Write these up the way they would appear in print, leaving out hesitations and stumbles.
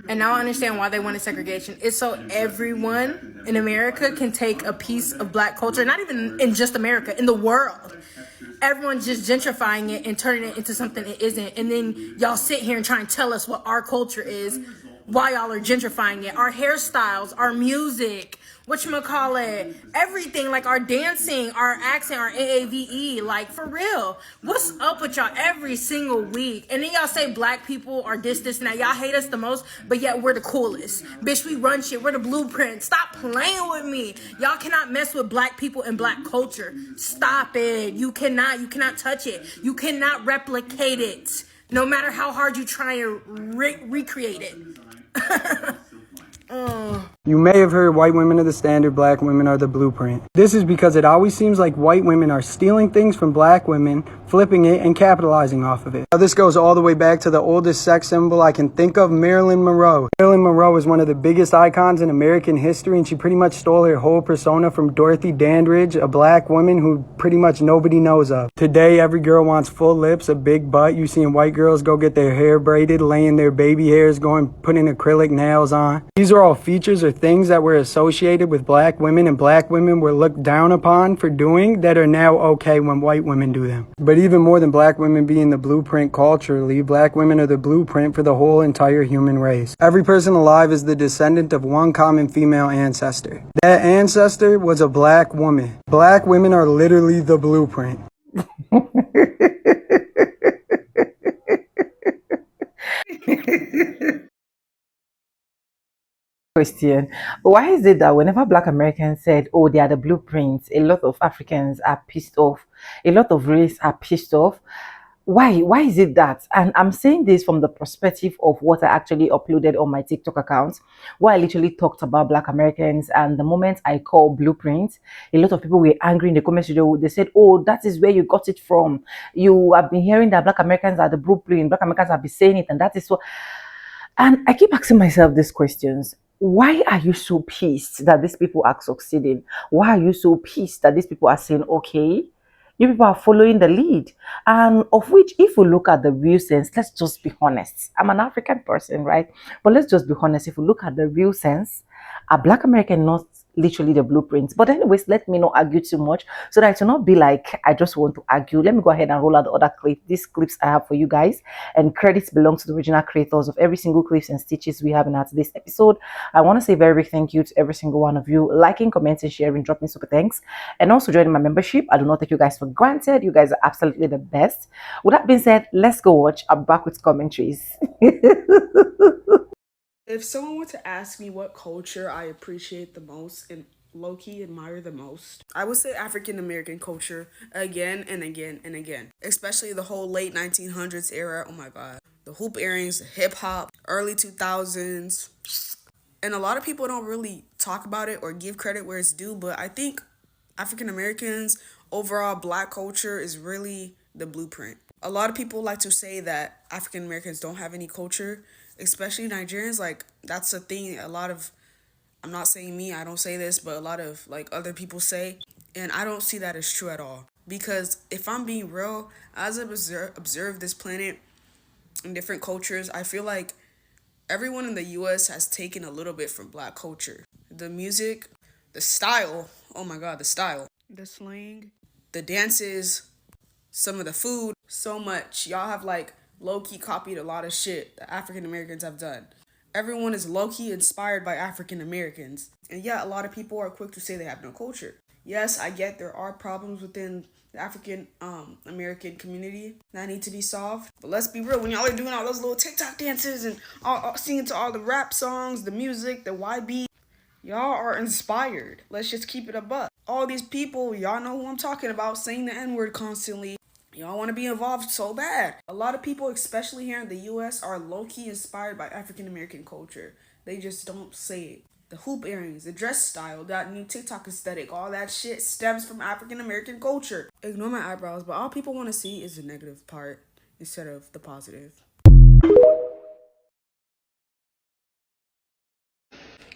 And now I understand why they wanted segregation. It's so everyone in America can take a piece of black culture, not even in just America, in the world. Everyone's just gentrifying it and turning it into something it isn't. And then y'all sit here and try and tell us what our culture is, why y'all are gentrifying it. Our hairstyles, our music, whatchamacallit, everything, like our dancing, our accent, our AAVE, like for real. What's up with y'all every single week? And then y'all say black people are this, and that. Y'all hate us the most, but yet we're the coolest. Bitch, we run shit. We're the blueprint. Stop playing with me. Y'all cannot mess with black people and black culture. Stop it. You cannot touch it. You cannot replicate it. No matter how hard you try and recreate it. You may have heard white women are the standard, black women are the blueprint. This is because it always seems like white women are stealing things from black women, flipping it, and capitalizing off of it. Now this goes all the way back to the oldest sex symbol I can think of, Marilyn Monroe. Marilyn Monroe is one of the biggest icons in American history, and she pretty much stole her whole persona from Dorothy Dandridge, a black woman who pretty much nobody knows of. Today, every girl wants full lips, a big butt. You seeing white girls go get their hair braided, laying their baby hairs, putting acrylic nails on. These are all features or things that were associated with black women and black women were looked down upon for doing that are now okay when white women do them. But even more than black women being the blueprint culturally, black women are the blueprint for the whole entire human race. Every person alive is the descendant of one common female ancestor. That ancestor was a black woman. Black women are literally the blueprint. Question. Why is it that whenever black Americans said, oh, they are the blueprints, a lot of Africans are pissed off, a lot of race are pissed off? Why is it that? And I'm saying this from the perspective of what I actually uploaded on my TikTok account, where I literally talked about black Americans. And the moment I call blueprints, a lot of people were angry in the comments video. They said, oh, that is where you got it from. You have been hearing that black Americans are the blueprint, black Americans have been saying it, and that is what. And I keep asking myself these questions. Why are you so pissed that these people are succeeding? Why are you so pissed that these people are saying, okay, you people are following the lead? And of which, if we look at the real sense, let's just be honest. I'm an African person, right? But let's just be honest. If we look at the real sense, are black American not literally the blueprint? But anyways, let me not argue too much so that it will not be like I just want to argue. Let me go ahead and roll out the other clip. These clips I have for you guys, and credits belong to the original creators of every single clips and stitches we have in our today's episode. I want to say very big thank you to every single one of you liking, commenting, sharing, dropping super thanks, and also joining my membership. I do not take you guys for granted. You guys are absolutely the best. With that being said, let's go watch. I'm back with commentaries. If someone were to ask me what culture I appreciate the most and low-key admire the most, I would say African American culture again and again and again. Especially the whole late 1900s era. Oh my god. The hoop earrings, the hip-hop, early 2000s. And a lot of people don't really talk about it or give credit where it's due, but I think African Americans, overall black culture is really the blueprint. A lot of people like to say that African Americans don't have any culture, especially Nigerians. Like, that's a thing a lot of, I'm not saying me, I don't say this, but a lot of like other people say, and I don't see that as true at all. Because if I'm being real, as I've observed this planet in different cultures, I feel like everyone in the US has taken a little bit from black culture. The music, the style, oh my god, the style, the slang, the dances, some of the food, so much. Y'all have like low-key copied a lot of shit that African Americans have done. Everyone is low-key inspired by African Americans. And yeah, a lot of people are quick to say they have no culture. Yes, I get there are problems within the African American community that need to be solved. But let's be real, when y'all are doing all those little TikTok dances and all singing to all the rap songs, the music, the YB, y'all are inspired. Let's just keep it a buck. All these people, y'all know who I'm talking about, saying the N-word constantly. Y'all want to be involved so bad. A lot of people, especially here in the US, are low-key inspired by African American culture. They just don't say it. The hoop earrings, the dress style, that new TikTok aesthetic, all that shit stems from African American culture. Ignore my eyebrows, but all people want to see is the negative part instead of the positive.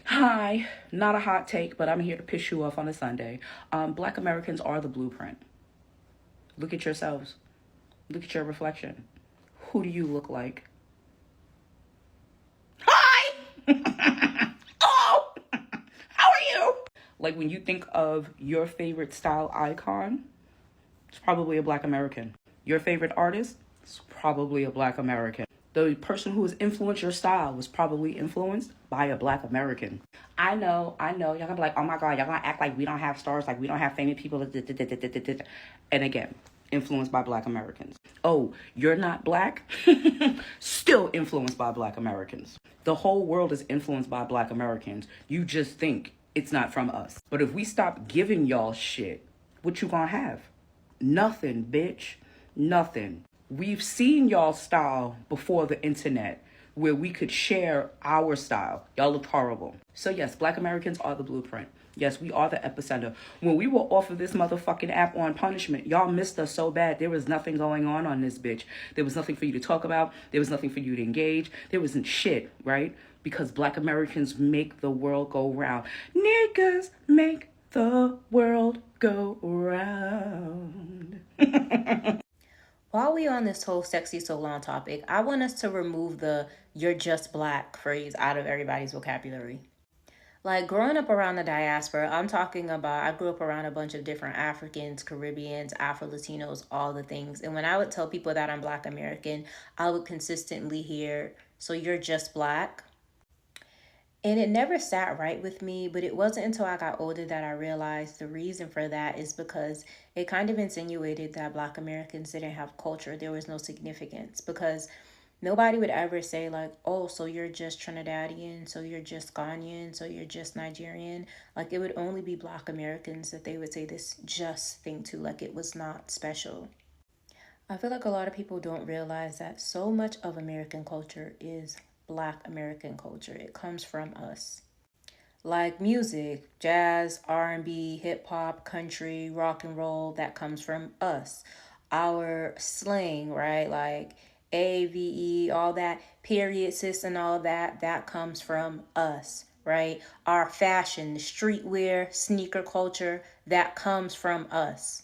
Hi, not a hot take, but I'm here to piss you off on a Sunday. Black Americans are the blueprint. Look at yourselves. Look at your reflection. Who do you look like? Hi! Like when you think of your favorite style icon, it's probably a Black American. Your favorite artist, it's probably a Black American. The person who has influenced your style was probably influenced by a Black American. I know. Y'all gonna be like, oh my God, y'all gonna act like we don't have stars, like we don't have famous people. And again, influenced by Black Americans. Oh, you're not Black? Still influenced by Black Americans. The whole world is influenced by Black Americans. You just think it's not from us. But if we stop giving y'all shit, what you gonna have? Nothing, bitch. Nothing. We've seen y'all style before the internet where we could share our style. Y'all looked horrible. So yes, Black Americans are the blueprint. Yes, we are the epicenter. When we were off of this motherfucking app on punishment, y'all missed us so bad. There was nothing going on this bitch. There was nothing for you to talk about. There was nothing for you to engage. There wasn't shit, right? Because Black Americans make the world go round. Niggas make the world go round. While we on this whole sexy so long topic, I want us to remove the "you're just Black" phrase out of everybody's vocabulary. Like growing up around the diaspora, I'm talking about, I grew up around a bunch of different Africans, Caribbeans, Afro-Latinos, all the things. And when I would tell people that I'm Black American, I would consistently hear, "So you're just Black?" And it never sat right with me, but it wasn't until I got older that I realized the reason for that is because it kind of insinuated that Black Americans didn't have culture. There was no significance because nobody would ever say like, "Oh, so you're just Trinidadian, so you're just Ghanaian, so you're just Nigerian." Like it would only be Black Americans that they would say this just thing to, like it was not special. I feel like a lot of people don't realize that so much of American culture is Black American culture. It comes from us. Like music, jazz, R&B, hip hop, country, rock and roll, that comes from us. Our slang, right? Like AVE, all that, period, sis, and all that, that comes from us, right? Our fashion, the streetwear, sneaker culture, that comes from us.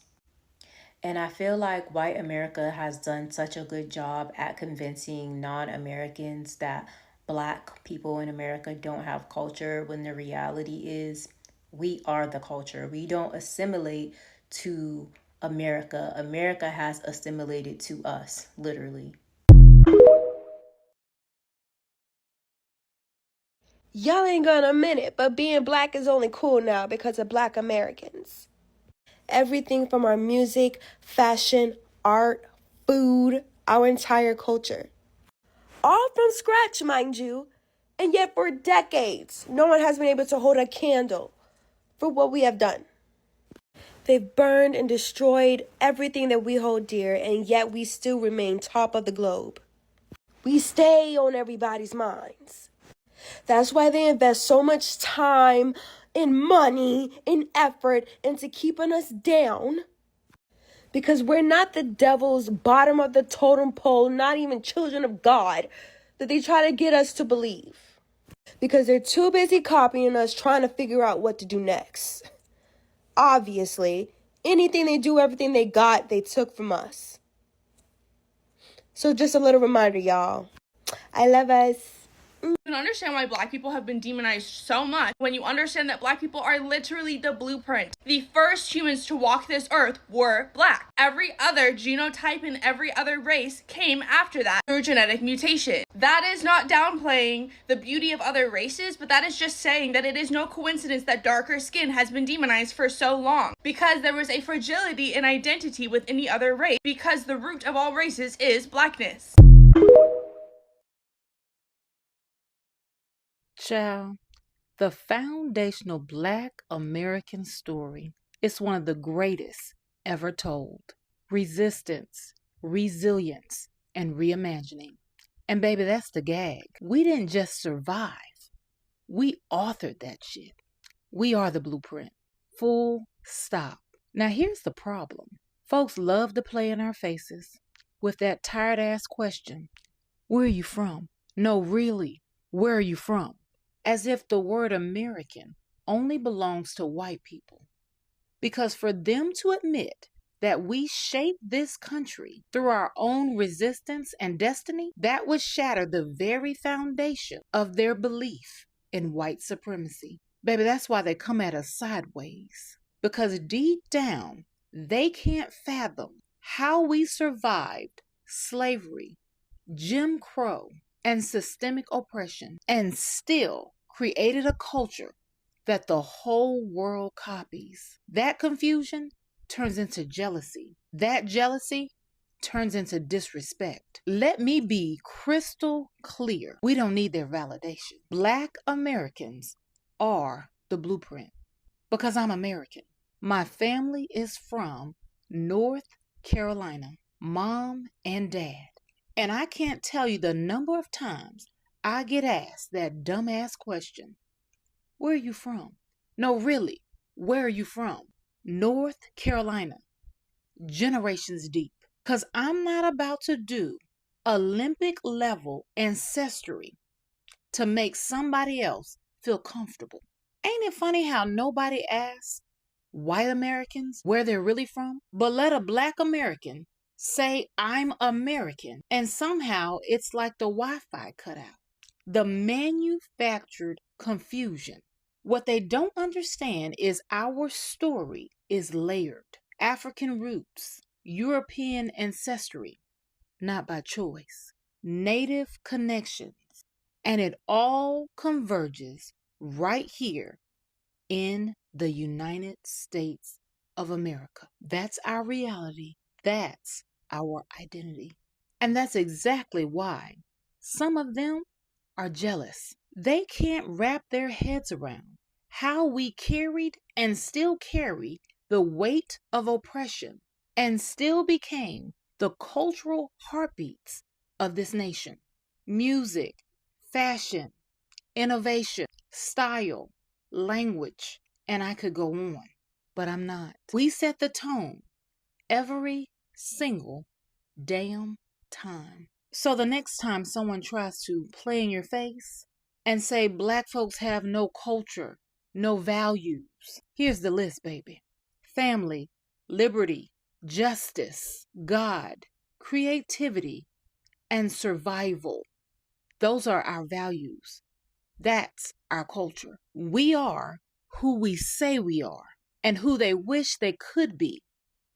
And I feel like white America has done such a good job at convincing non-Americans that Black people in America don't have culture, when the reality is we are the culture. We don't assimilate to America. America has assimilated to us, literally. Y'all ain't gonna admit it, but being Black is only cool now because of Black Americans. Everything from our music, fashion, art, food, our entire culture. All from scratch, mind you. And yet for decades, no one has been able to hold a candle for what we have done. They've burned and destroyed everything that we hold dear, and yet we still remain top of the globe. We stay on everybody's minds. That's why they invest so much time and money and effort into keeping us down. Because we're not the devil's bottom of the totem pole, not even children of God, that they try to get us to believe. Because they're too busy copying us, trying to figure out what to do next. Obviously, anything they do, everything they got, they took from us. So just a little reminder, y'all. I love us. You can understand why Black people have been demonized so much when you understand that Black people are literally the blueprint. The first humans to walk this earth were Black. Every other genotype and every other race came after that through genetic mutation. That is not downplaying the beauty of other races, but that is just saying that it is no coincidence that darker skin has been demonized for so long, because there was a fragility in identity with any other race, because the root of all races is Blackness. Child, the foundational Black American story is one of the greatest ever told. Resistance, resilience, and reimagining. And baby, that's the gag. We didn't just survive. We authored that shit. We are the blueprint. Full stop. Now here's the problem. Folks love to play in our faces with that tired ass question. Where are you from? No, really, where are you from? As if the word American only belongs to white people. Because for them to admit that we shaped this country through our own resistance and destiny, that would shatter the very foundation of their belief in white supremacy. Baby, that's why they come at us sideways. Because deep down, they can't fathom how we survived slavery, Jim Crow, and systemic oppression, and still created a culture that the whole world copies. That confusion turns into jealousy. That jealousy turns into disrespect. Let me be crystal clear. We don't need their validation. Black Americans are the blueprint because I'm American. My family is from North Carolina, mom and dad. And I can't tell you the number of times I get asked that dumbass question. Where are you from? No, really, where are you from? North Carolina. Generations deep. Because I'm not about to do Olympic level ancestry to make somebody else feel comfortable. Ain't it funny how nobody asks white Americans where they're really from? But let a black American say I'm American, and somehow it's like the Wi-Fi cut out. The manufactured confusion. What they don't understand is our story is layered. African roots, European ancestry, not by choice. Native connections. And it all converges right here in the United States of America. That's our reality. That's our identity. And that's exactly why some of them are jealous. They can't wrap their heads around how we carried and still carry the weight of oppression and still became the cultural heartbeats of this nation. Music, fashion, innovation, style, language, and I could go on, but I'm not. We set the tone every single damn time. So the next time someone tries to play in your face and say black folks have no culture, no values, here's the list, baby. Family, liberty, justice, God, creativity, and survival. Those are our values. That's our culture. We are who we say we are and who they wish they could be,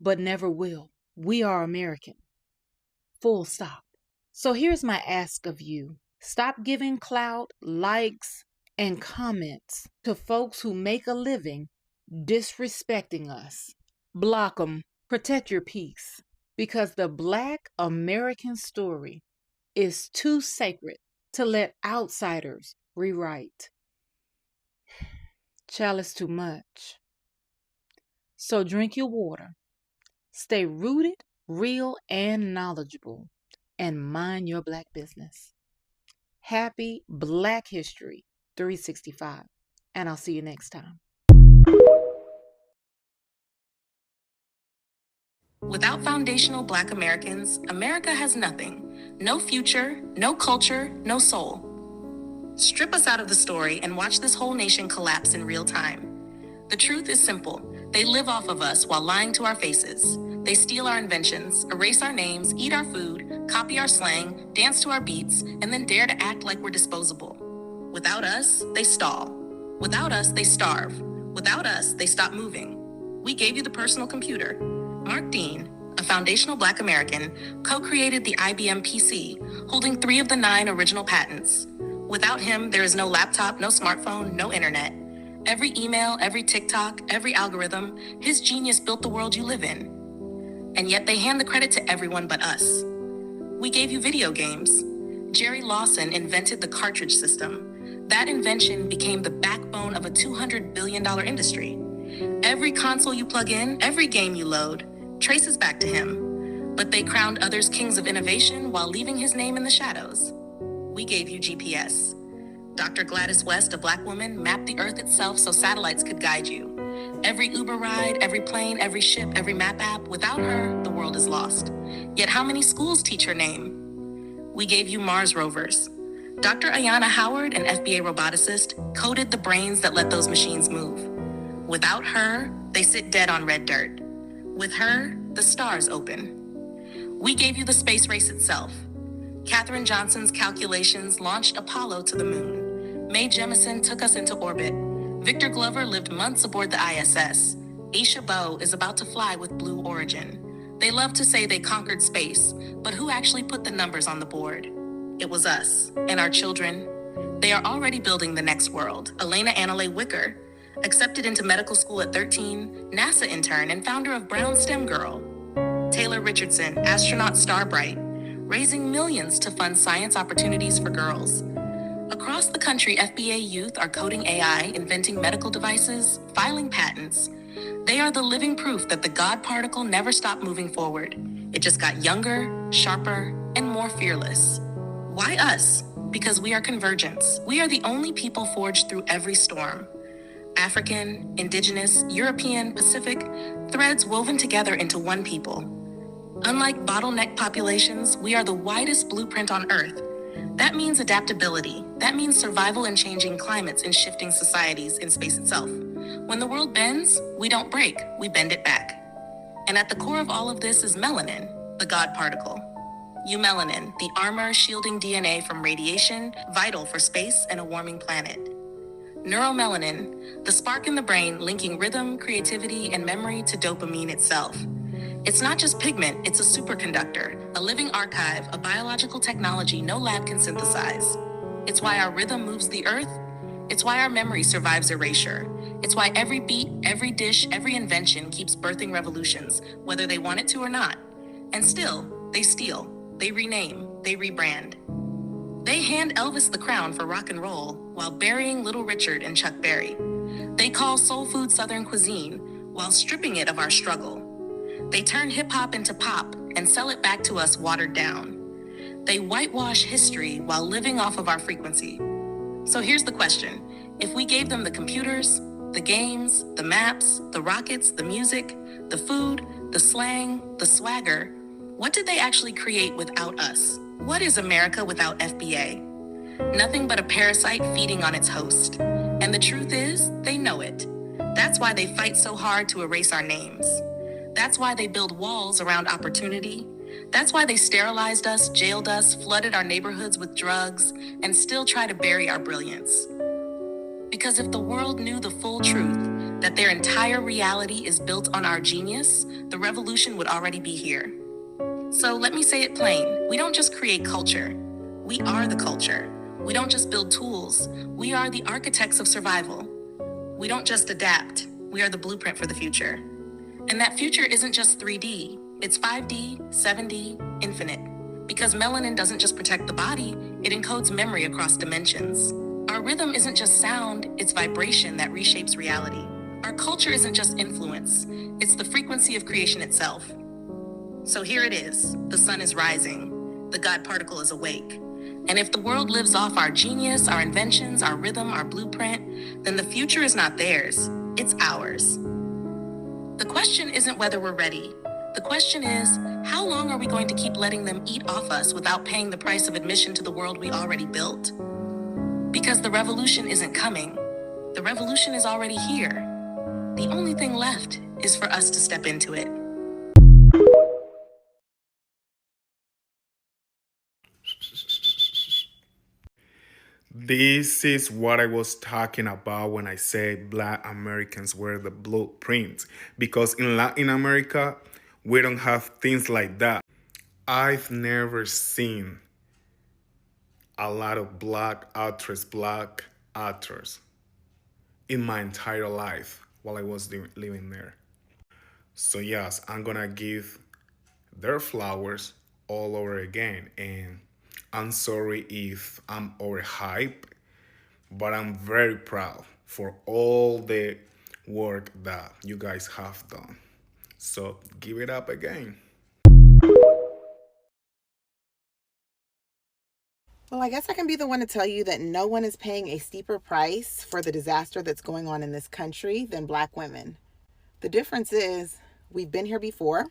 but never will. We are American. Full stop. So here's my ask of you. Stop giving clout, likes, and comments to folks who make a living disrespecting us. Block them. Protect your peace. Because the Black American story is too sacred to let outsiders rewrite. Child, it's too much. So drink your water. Stay rooted, real, and knowledgeable. And mind your Black business. Happy Black History 365. And I'll see you next time. Without foundational Black Americans, America has nothing. No future, no culture, no soul. Strip us out of the story and watch this whole nation collapse in real time. The truth is simple. They live off of us while lying to our faces. They steal our inventions, erase our names, eat our food, copy our slang, dance to our beats, and then dare to act like we're disposable. Without us, they stall. Without us, they starve. Without us, they stop moving. We gave you the personal computer. Mark Dean, a foundational Black American, co-created the IBM PC, holding 3 of the 9 original patents. Without him, there is no laptop, no smartphone, no internet. Every email, every TikTok, every algorithm, his genius built the world you live in. And yet they hand the credit to everyone but us. We gave you video games. Jerry Lawson invented the cartridge system. That invention became the backbone of a $200 billion industry. Every console you plug in, every game you load, traces back to him. But they crowned others kings of innovation while leaving his name in the shadows. We gave you GPS. Dr. Gladys West, a Black woman, mapped the earth itself so satellites could guide you. Every Uber ride, every plane, every ship, every map app, without her, the world is lost. Yet how many schools teach her name? We gave you Mars rovers. Dr. Ayanna Howard, an FBA roboticist, coded the brains that let those machines move. Without her, they sit dead on red dirt. With her, the stars open. We gave you the space race itself. Katherine Johnson's calculations launched Apollo to the moon. Mae Jemison took us into orbit. Victor Glover lived months aboard the ISS. Aisha Bowe is about to fly with Blue Origin. They love to say they conquered space, but who actually put the numbers on the board? It was us and our children. They are already building the next world. Elena Annalee Wicker, accepted into medical school at 13, NASA intern and founder of Brown STEM Girl. Taylor Richardson, astronaut Starbright, raising millions to fund science opportunities for girls. Across the country, FBA youth are coding AI, inventing medical devices, filing patents. They are the living proof that the God particle never stopped moving forward. It just got younger, sharper, and more fearless. Why us? Because we are convergence. We are the only people forged through every storm. African, Indigenous, European, Pacific, threads woven together into one people. Unlike bottleneck populations, we are the widest blueprint on Earth. That means adaptability. That means survival in changing climates and shifting societies in space itself. When the world bends, we don't break, we bend it back. And at the core of all of this is melanin, the God particle. Eumelanin, the armor shielding DNA from radiation, vital for space and a warming planet. Neuromelanin, the spark in the brain linking rhythm, creativity, and memory to dopamine itself. It's not just pigment, it's a superconductor, a living archive, a biological technology no lab can synthesize. It's why our rhythm moves the earth. It's why our memory survives erasure. It's why every beat, every dish, every invention keeps birthing revolutions, whether they want it to or not. And still, they steal, they rename, they rebrand. They hand Elvis the crown for rock and roll while burying Little Richard and Chuck Berry. They call soul food Southern cuisine while stripping it of our struggle. They turn hip-hop into pop and sell it back to us watered down. They whitewash history while living off of our frequency. So here's the question. If we gave them the computers, the games, the maps, the rockets, the music, the food, the slang, the swagger, what did they actually create without us? What is America without FBA? Nothing but a parasite feeding on its host. And the truth is, they know it. That's why they fight so hard to erase our names. That's why they build walls around opportunity. That's why they sterilized us, jailed us, flooded our neighborhoods with drugs, and still try to bury our brilliance. Because if the world knew the full truth, that their entire reality is built on our genius, the revolution would already be here. So let me say it plain. We don't just create culture. We are the culture. We don't just build tools. We are the architects of survival. We don't just adapt. We are the blueprint for the future. And that future isn't just 3D. It's 5D, 7D, infinite. Because melanin doesn't just protect the body, it encodes memory across dimensions. Our rhythm isn't just sound, it's vibration that reshapes reality. Our culture isn't just influence, it's the frequency of creation itself. So here it is. The sun is rising. The God particle is awake. And if the world lives off our genius, our inventions, our rhythm, our blueprint, then the future is not theirs, it's ours. The question isn't whether we're ready. The question is, how long are we going to keep letting them eat off us without paying the price of admission to the world we already built? Because the revolution isn't coming. The revolution is already here. The only thing left is for us to step into it. This is what I was talking about when I said Black Americans were the blueprint. Because in Latin America, we don't have things like that. I've never seen a lot of black actors in my entire life while I was living there. So yes, I'm gonna give their flowers all over again. And I'm sorry if I'm overhyped, but I'm very proud for all the work that you guys have done. So give it up again. Well, I guess I can be the one to tell you that no one is paying a steeper price for the disaster that's going on in this country than Black women. The difference is we've been here before,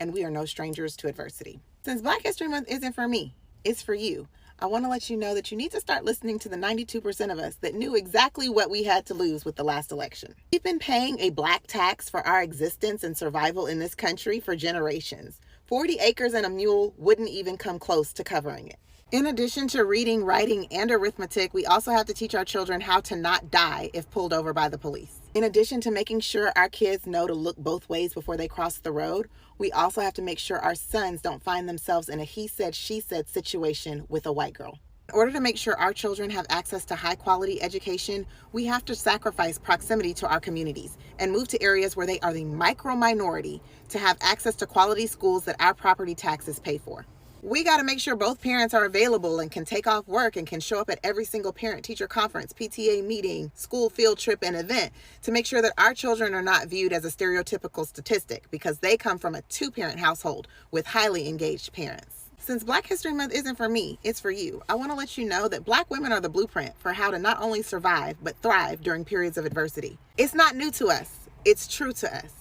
and we are no strangers to adversity. Since Black History Month isn't for me, it's for you. I want to let you know that you need to start listening to the 92% of us that knew exactly what we had to lose with the last election. We've been paying a black tax for our existence and survival in this country for generations. 40 acres and a mule wouldn't even come close to covering it. In addition to reading, writing, and arithmetic, we also have to teach our children how to not die if pulled over by the police. In addition to making sure our kids know to look both ways before they cross the road, we also have to make sure our sons don't find themselves in a he said, she said situation with a white girl. In order to make sure our children have access to high quality education, we have to sacrifice proximity to our communities and move to areas where they are the micro minority to have access to quality schools that our property taxes pay for. We got to make sure both parents are available and can take off work and can show up at every single parent-teacher conference, PTA meeting, school field trip, and event to make sure that our children are not viewed as a stereotypical statistic because they come from a two-parent household with highly engaged parents. Since Black History Month isn't for me, it's for you, I want to let you know that Black women are the blueprint for how to not only survive, but thrive during periods of adversity. It's not new to us. It's true to us.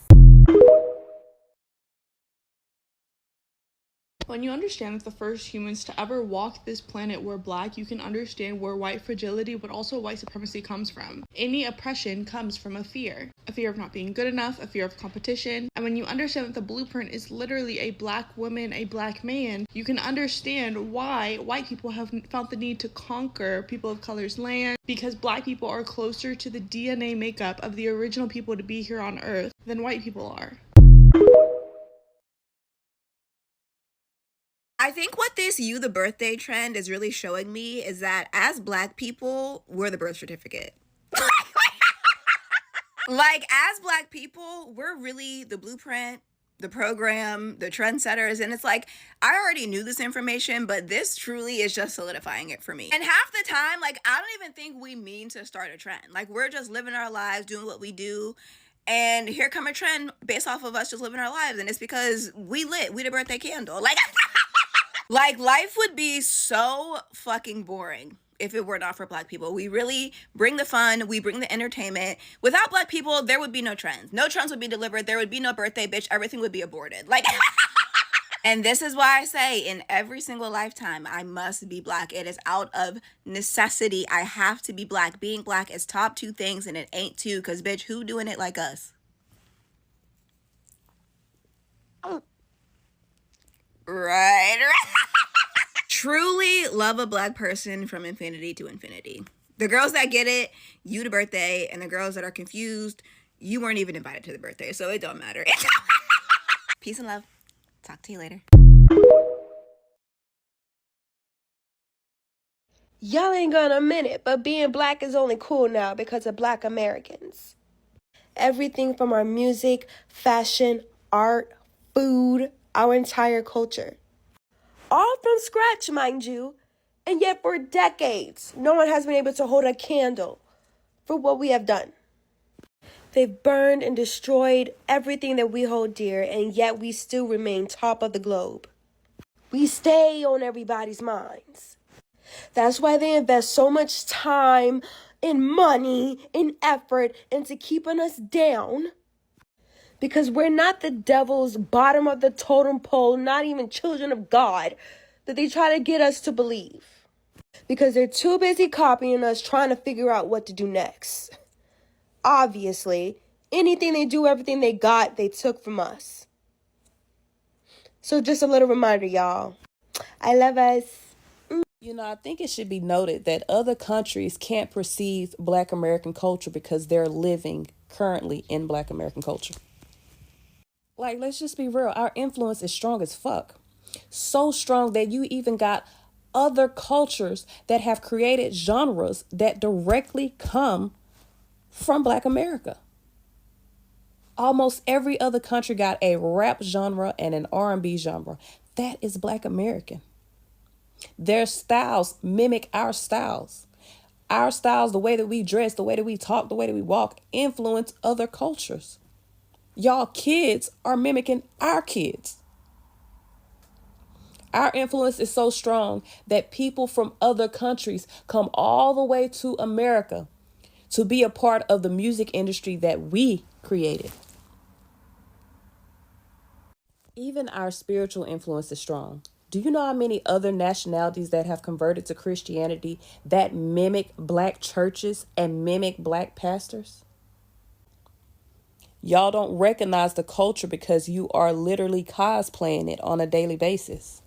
When you understand that the first humans to ever walk this planet were Black, you can understand where white fragility, but also white supremacy comes from. Any oppression comes from a fear of not being good enough, a fear of competition. And when you understand that the blueprint is literally a Black woman, a Black man, you can understand why white people have felt the need to conquer people of color's land, because Black people are closer to the DNA makeup of the original people to be here on Earth than white people are. I think what this You the Birthday trend is really showing me is that as Black people, we're the birth certificate. Like, as Black people, we're really the blueprint, the program, the trendsetters. And it's like, I already knew this information, but this truly is just solidifying it for me. And half the time, like, I don't even think we mean to start a trend. Like, we're just living our lives, doing what we do. And here come a trend based off of us just living our lives. And it's because we the birthday candle. Like, life would be so fucking boring if it were not for Black people. We really bring the fun. We bring the entertainment. Without Black people, there would be no trends. No trends would be delivered. There would be no birthday, bitch. Everything would be aborted. Like, and this is why I say in every single lifetime, I must be Black. It is out of necessity. I have to be Black. Being Black is top 2 things, and it ain't 2, because, bitch, who doing it like us? Right. Truly love a Black person from infinity to infinity. The girls that get it, you the birthday, and the girls that are confused, you weren't even invited to the birthday, so it don't matter. Peace and love. Talk to you later. Y'all ain't gonna admit it, but being Black is only cool now because of Black Americans. Everything from our music, fashion, art, food, our entire culture. All from scratch, mind you. And yet for decades, no one has been able to hold a candle for what we have done. They've burned and destroyed everything that we hold dear, and yet we still remain top of the globe. We stay on everybody's minds. That's why they invest so much time and money and effort into keeping us down. Because we're not the devil's bottom of the totem pole, not even children of God, that they try to get us to believe. Because they're too busy copying us, trying to figure out what to do next. Obviously, anything they do, everything they got, they took from us. So just a little reminder, y'all. I love us. You know, I think it should be noted that other countries can't perceive Black American culture because they're living currently in Black American culture. Like, let's just be real. Our influence is strong as fuck. So strong that you even got other cultures that have created genres that directly come from Black America. Almost every other country got a rap genre and an R&B genre. That is Black American. Their styles mimic our styles. Our styles, the way that we dress, the way that we talk, the way that we walk, influence other cultures. Y'all kids are mimicking our kids. Our influence is so strong that people from other countries come all the way to America to be a part of the music industry that we created. Even our spiritual influence is strong. Do you know how many other nationalities that have converted to Christianity that mimic Black churches and mimic Black pastors? Y'all don't recognize the culture because you are literally cosplaying it on a daily basis.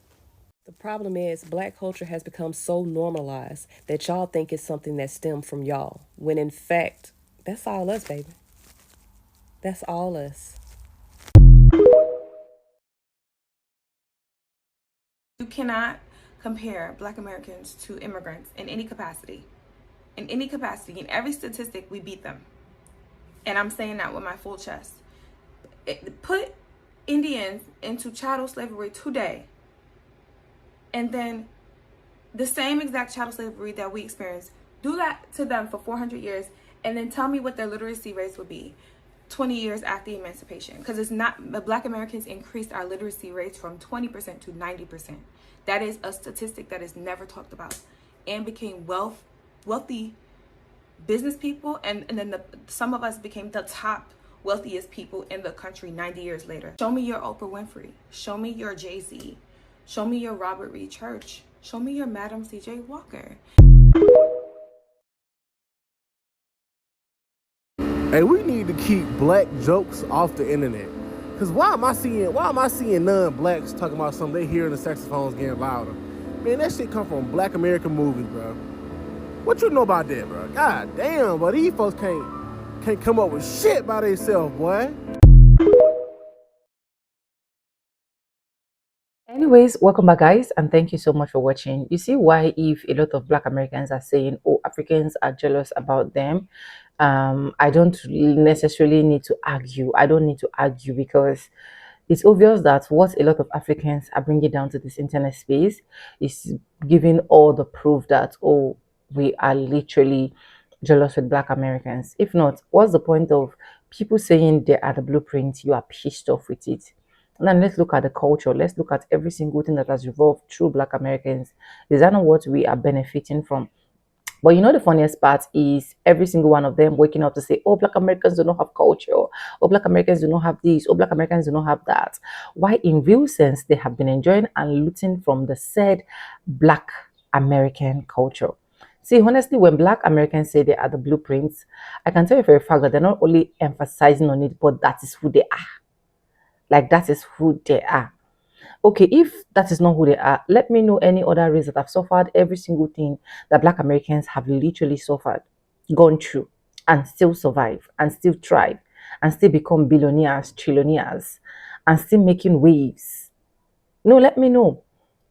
The problem is black culture has become so normalized that y'all think it's something that stemmed from y'all, when in fact, that's all us, baby. That's all us. You cannot compare Black Americans to immigrants in any capacity. In any capacity, in every statistic, we beat them. And I'm saying that with my full chest. Put Indians into chattel slavery today, and then the same exact chattel slavery that we experienced, do that to them for 400 years, and then tell me what their literacy rates would be 20 years after emancipation. Because it's not, the Black Americans increased our literacy rates from 20% to 90%. That is a statistic that is never talked about, and became wealthy business people, and then some of us became the top wealthiest people in the country 90 years later. Show me your Oprah Winfrey. Show me your Jay-Z. Show me your Robert Reed Church. Show me your Madam C.J. Walker. Hey, we need to keep black jokes off the internet. Cause why am I seeing non-blacks talking about something they hearing the saxophones getting louder? Man, that shit come from Black American movies, bro. What you know about that, bro? God damn, but these folks can't come up with shit by themselves, boy. Anyways, welcome back, guys, and thank you so much for watching. You see why, if a lot of Black Americans are saying, oh, Africans are jealous about them, I don't necessarily need to argue. I don't need to argue, because it's obvious that what a lot of Africans are bringing down to this internet space is giving all the proof that, oh, we are literally jealous with Black Americans. If not, what's the point of people saying they are the blueprint? You are pissed off with it. Now let's look at the culture. Let's look at every single thing that has evolved through Black Americans. Is that not what we are benefiting from? But you know, the funniest part is every single one of them waking up to say, oh, Black Americans do not have culture. Oh, Black Americans do not have this. Oh, Black Americans do not have that. Why, in real sense, they have been enjoying and looting from the said Black American culture. See, honestly, when Black Americans say they are the blueprints, I can tell you for a fact that they're not only emphasizing on it, but that is who they are. Like, that is who they are. Okay, if that is not who they are, let me know any other race that have suffered every single thing that Black Americans have literally suffered, gone through, and still survive, and still thrive, and still become billionaires, trillionaires, and still making waves. No, let me know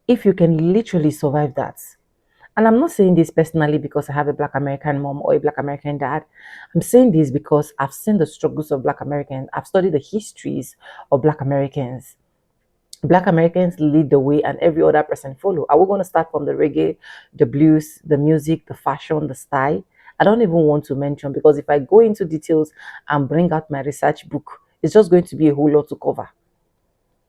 if you can literally survive that. And I'm not saying this personally because I have a Black American mom or a Black American dad. I'm saying this because I've seen the struggles of Black Americans. I've studied the histories of Black Americans. Black Americans lead the way and every other person follow. Are we going to start from the reggae, the blues, the music, the fashion, the style? I don't even want to mention, because if I go into details and bring out my research book, it's just going to be a whole lot to cover.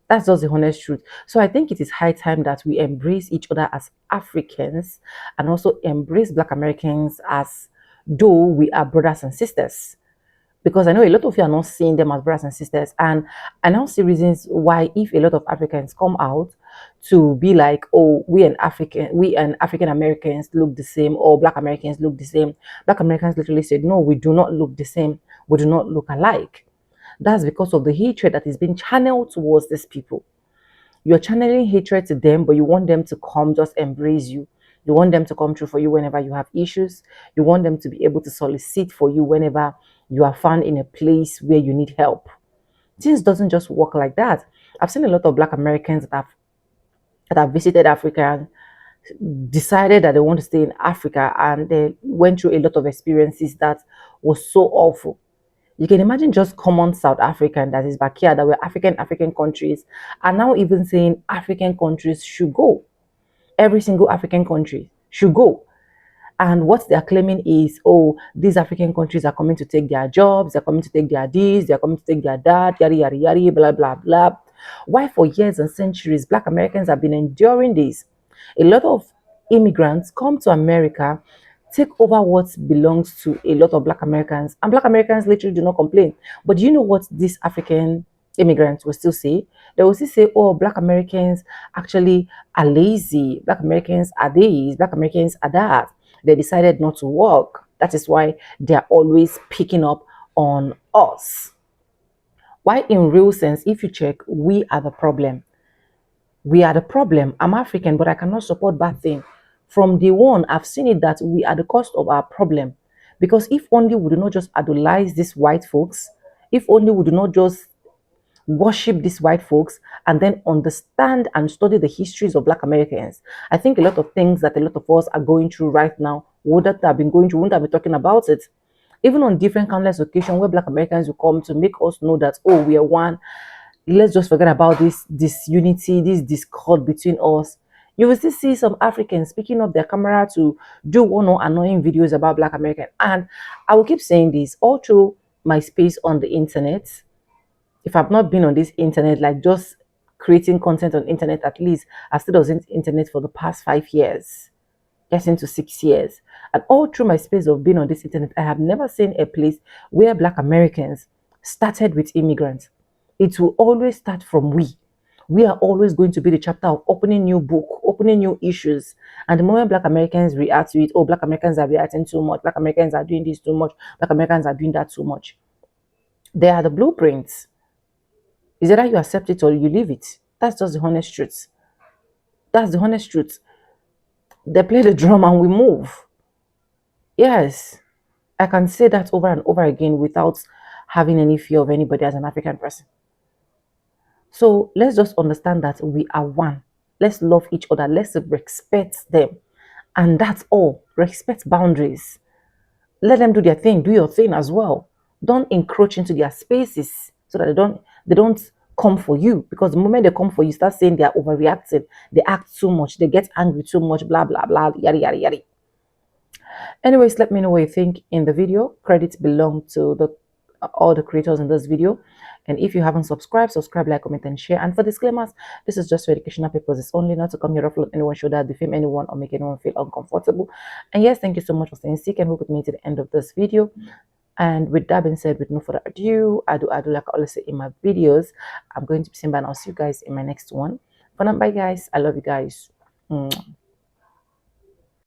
That's just the honest truth. So I think it is high time that we embrace each other as Africans, and also embrace Black Americans as though we are brothers and sisters. Because I know a lot of you are not seeing them as brothers and sisters. And I now see reasons why, if a lot of Africans come out to be like, oh, we and African Americans look the same, or Black Americans look the same. Black Americans literally said, no, we do not look the same. We do not look alike. That's because of the hatred that is being channeled towards these people. You're channeling hatred to them, but you want them to come just embrace you. You want them to come through for you whenever you have issues. You want them to be able to solicit for you whenever you are found in a place where you need help. Things doesn't just work like that. I've seen a lot of Black Americans that have visited Africa and decided that they want to stay in Africa, and they went through a lot of experiences that was so awful. You can imagine just common South African that is back here, that were African countries, are now even saying African countries should go. Every single African country should go. And what they're claiming is, oh, these African countries are coming to take their jobs, they're coming to take their this, they're coming to take their that, yada, yada, yada, blah, blah, blah. Why, for years and centuries, Black Americans have been enduring this. A lot of immigrants come to America, take over what belongs to a lot of Black Americans, and Black Americans literally do not complain. But do you know what these African immigrants will still say? They will still say, oh, Black Americans actually are lazy, Black Americans are this, Black Americans are that. They decided not to work. That is why they are always picking up on us. Why, in real sense, if you check, we are the problem. We are the problem. I'm African, but I cannot support bad thing. From day one, I've seen it that we are the cause of our problem. Because if only we do not just idolize these white folks, if only we do not just worship these white folks and then understand and study the histories of Black Americans, I think a lot of things that a lot of us are going through right now wouldn't have been going through, wouldn't have been talking about it. Even on different countless occasions where Black Americans will come to make us know that, oh, we are one. Let's just forget about this unity, this discord between us. You will still see some Africans picking up their camera to do one or annoying videos about Black American. And I will keep saying this all through my space on the internet. If I've not been on this internet, like just creating content on internet, at least I've still on internet for the past 5 years, getting to 6 years. And all through my space of being on this internet, I have never seen a place where Black Americans started with immigrants. It will always start from we. We are always going to be the chapter of opening new book, opening new issues. And the moment Black Americans react to it, oh, Black Americans are reacting too much, Black Americans are doing this too much, Black Americans are doing that too much. They are the blueprints. Is either you accept it or you leave it. That's just the honest truth. That's the honest truth. They play the drum and we move. Yes, I can say that over and over again without having any fear of anybody as an African person. So let's just understand that we are one. Let's love each other. Let's respect them. And that's all. Respect boundaries. Let them do their thing. Do your thing as well. Don't encroach into their spaces so that they don't come for you. Because the moment they come for you, start saying they are overreacting. They act too much. They get angry too much. Blah, blah, blah. Yada, yada, yada. Anyways, let me know what you think in the video. Credits belong to all the creators in this video. And if you haven't subscribed, subscribe, like, comment, and share. And for disclaimers, this is just for educational purposes only, not to come here ruffle anyone, show that defame anyone, or make anyone feel uncomfortable. And yes, thank you so much for staying sick and work with me to the end of this video. And with that being said, with no further ado, I do like I always say in my videos, I'm going to be saying bye, and I'll see you guys in my next one. For now, bye guys. I love you guys. Mwah.